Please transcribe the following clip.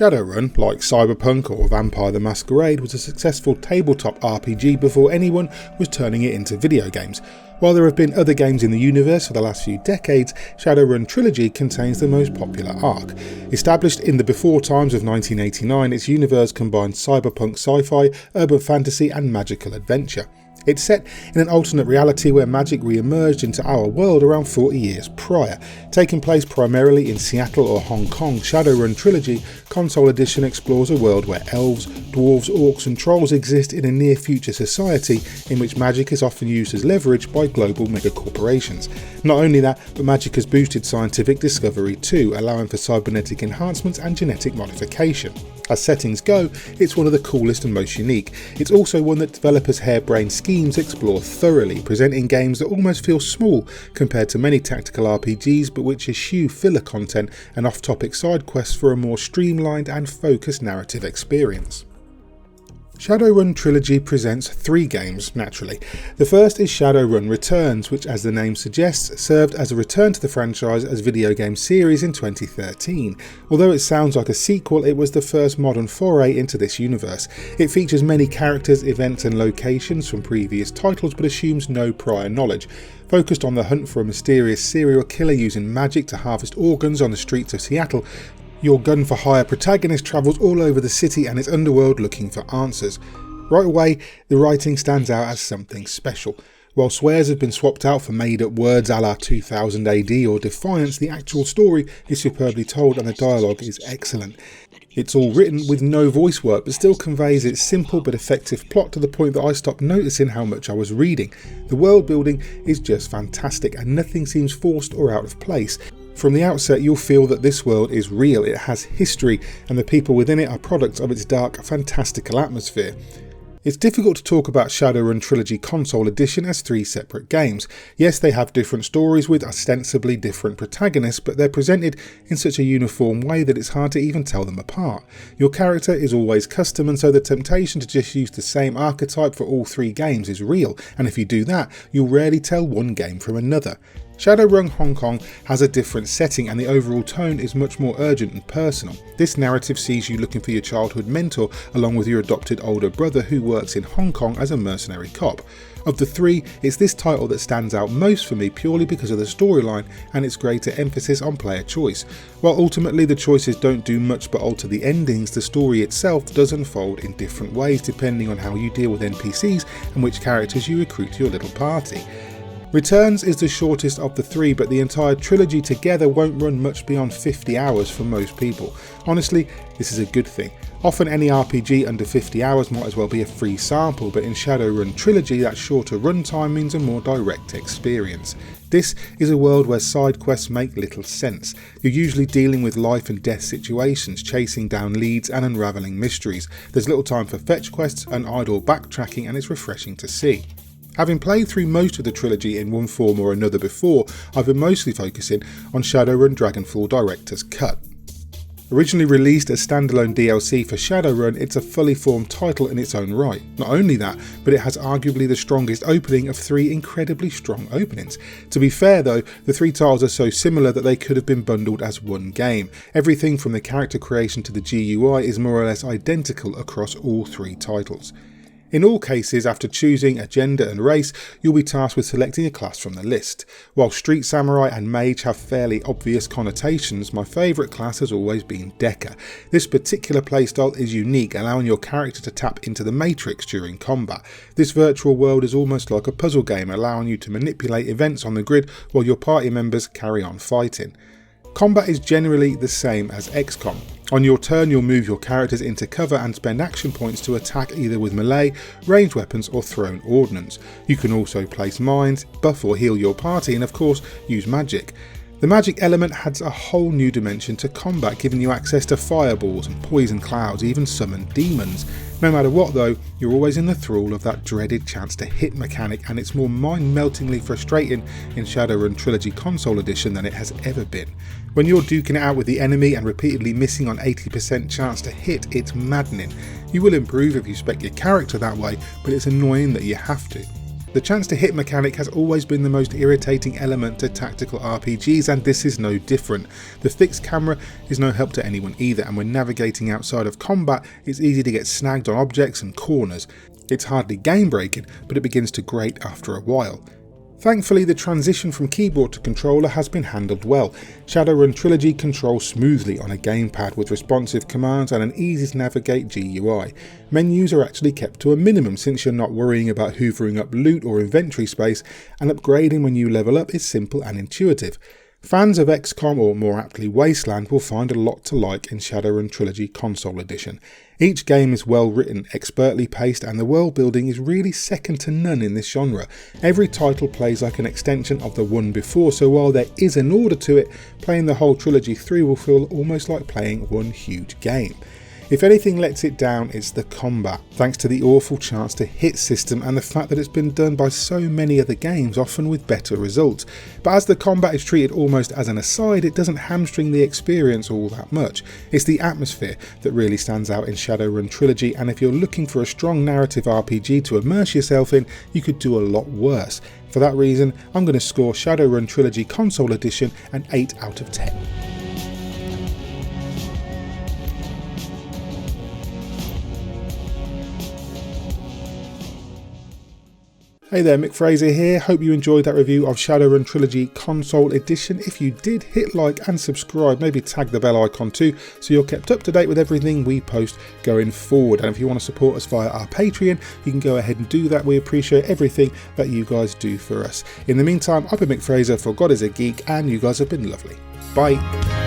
Shadowrun, like Cyberpunk or Vampire the Masquerade, was a successful tabletop RPG before anyone was turning it into video games. While there have been other games in the universe for the last few decades, Shadowrun Trilogy contains the most popular arc. Established in the before times of 1989, its universe combines cyberpunk sci-fi, urban fantasy and magical adventure. It's set in an alternate reality where magic re-emerged into our world around 40 years prior. Taking place primarily in Seattle or Hong Kong, Shadowrun Trilogy Console Edition explores a world where elves, dwarves, orcs and trolls exist in a near-future society in which magic is often used as leverage by global megacorporations. Not only that, but magic has boosted scientific discovery too, allowing for cybernetic enhancements and genetic modification. As settings go, it's one of the coolest and most unique. It's also one that developers' harebrained schemes explore thoroughly, presenting games that almost feel small compared to many tactical RPGs, but which eschew filler content and off-topic side quests for a more streamlined and focused narrative experience. Shadowrun Trilogy presents 3 games, naturally. The first is Shadowrun Returns, which, as the name suggests, served as a return to the franchise as video game series in 2013. Although it sounds like a sequel, it was the first modern foray into this universe. It features many characters, events and locations from previous titles, but assumes no prior knowledge. Focused on the hunt for a mysterious serial killer using magic to harvest organs on the streets of Seattle, your gun-for-hire protagonist travels all over the city and its underworld looking for answers. Right away, the writing stands out as something special. While swears have been swapped out for made-up words a la 2000 AD or Defiance, the actual story is superbly told and the dialogue is excellent. It's all written with no voice work, but still conveys its simple but effective plot to the point that I stopped noticing how much I was reading. The world building is just fantastic and nothing seems forced or out of place. From the outset, you'll feel that this world is real, it has history, and the people within it are products of its dark, fantastical atmosphere. It's difficult to talk about Shadowrun Trilogy Console Edition as 3 separate games. Yes, they have different stories with ostensibly different protagonists, but they're presented in such a uniform way that it's hard to even tell them apart. Your character is always custom, and so the temptation to just use the same archetype for all 3 games is real, and if you do that, you'll rarely tell one game from another. Shadowrun Hong Kong has a different setting and the overall tone is much more urgent and personal. This narrative sees you looking for your childhood mentor along with your adopted older brother who works in Hong Kong as a mercenary cop. Of the 3, it's this title that stands out most for me purely because of the storyline and its greater emphasis on player choice. While ultimately the choices don't do much but alter the endings, the story itself does unfold in different ways depending on how you deal with NPCs and which characters you recruit to your little party. Returns is the shortest of the 3, but the entire trilogy together won't run much beyond 50 hours for most people. Honestly, this is a good thing. Often any RPG under 50 hours might as well be a free sample, but in Shadowrun Trilogy that shorter runtime means a more direct experience. This is a world where side quests make little sense. You're usually dealing with life and death situations, chasing down leads and unravelling mysteries. There's little time for fetch quests and idle backtracking, and it's refreshing to see. Having played through most of the trilogy in one form or another before, I've been mostly focusing on Shadowrun Dragonfall Director's Cut. Originally released as standalone DLC for Shadowrun, it's a fully formed title in its own right. Not only that, but it has arguably the strongest opening of 3 incredibly strong openings. To be fair though, the 3 titles are so similar that they could have been bundled as one game. Everything from the character creation to the GUI is more or less identical across all 3 titles. In all cases, after choosing a gender and race, you'll be tasked with selecting a class from the list. While Street Samurai and Mage have fairly obvious connotations, my favourite class has always been Decker. This particular playstyle is unique, allowing your character to tap into the Matrix during combat. This virtual world is almost like a puzzle game, allowing you to manipulate events on the grid while your party members carry on fighting. Combat is generally the same as XCOM. On your turn you'll move your characters into cover and spend action points to attack either with melee, ranged weapons or thrown ordnance. You can also place mines, buff or heal your party and of course use magic. The magic element adds a whole new dimension to combat, giving you access to fireballs and poison clouds, even summon demons. No matter what though, you're always in the thrall of that dreaded chance to hit mechanic, and it's more mind-meltingly frustrating in Shadowrun Trilogy Console Edition than it has ever been. When you're duking it out with the enemy and repeatedly missing on 80% chance to hit, it's maddening. You will improve if you spec your character that way, but it's annoying that you have to. The chance to hit mechanic has always been the most irritating element to tactical RPGs, and this is no different. The fixed camera is no help to anyone either, and when navigating outside of combat it's easy to get snagged on objects and corners. It's hardly game breaking, but it begins to grate after a while. Thankfully, the transition from keyboard to controller has been handled well. Shadowrun Trilogy controls smoothly on a gamepad with responsive commands and an easy to navigate GUI. Menus are actually kept to a minimum since you're not worrying about hoovering up loot or inventory space, and upgrading when you level up is simple and intuitive. Fans of XCOM, or more aptly Wasteland, will find a lot to like in Shadowrun Trilogy Console Edition. Each game is well written, expertly paced, and the world building is really second to none in this genre. Every title plays like an extension of the one before, so while there is an order to it, playing the whole trilogy through will feel almost like playing one huge game. If anything lets it down, it's the combat, thanks to the awful chance to hit system and the fact that it's been done by so many other games, often with better results. But as the combat is treated almost as an aside, it doesn't hamstring the experience all that much. It's the atmosphere that really stands out in Shadowrun Trilogy, and if you're looking for a strong narrative RPG to immerse yourself in, you could do a lot worse. For that reason, I'm going to score Shadowrun Trilogy Console Edition an 8 out of 10. Hey there, Mick Fraser here. Hope you enjoyed that review of Shadowrun Trilogy Console Edition. If you did, hit like and subscribe, maybe tag the bell icon too, so you're kept up to date with everything we post going forward. And if you want to support us via our Patreon, you can go ahead and do that. We appreciate everything that you guys do for us. In the meantime, I've been Mick Fraser for God is a Geek, and you guys have been lovely. Bye.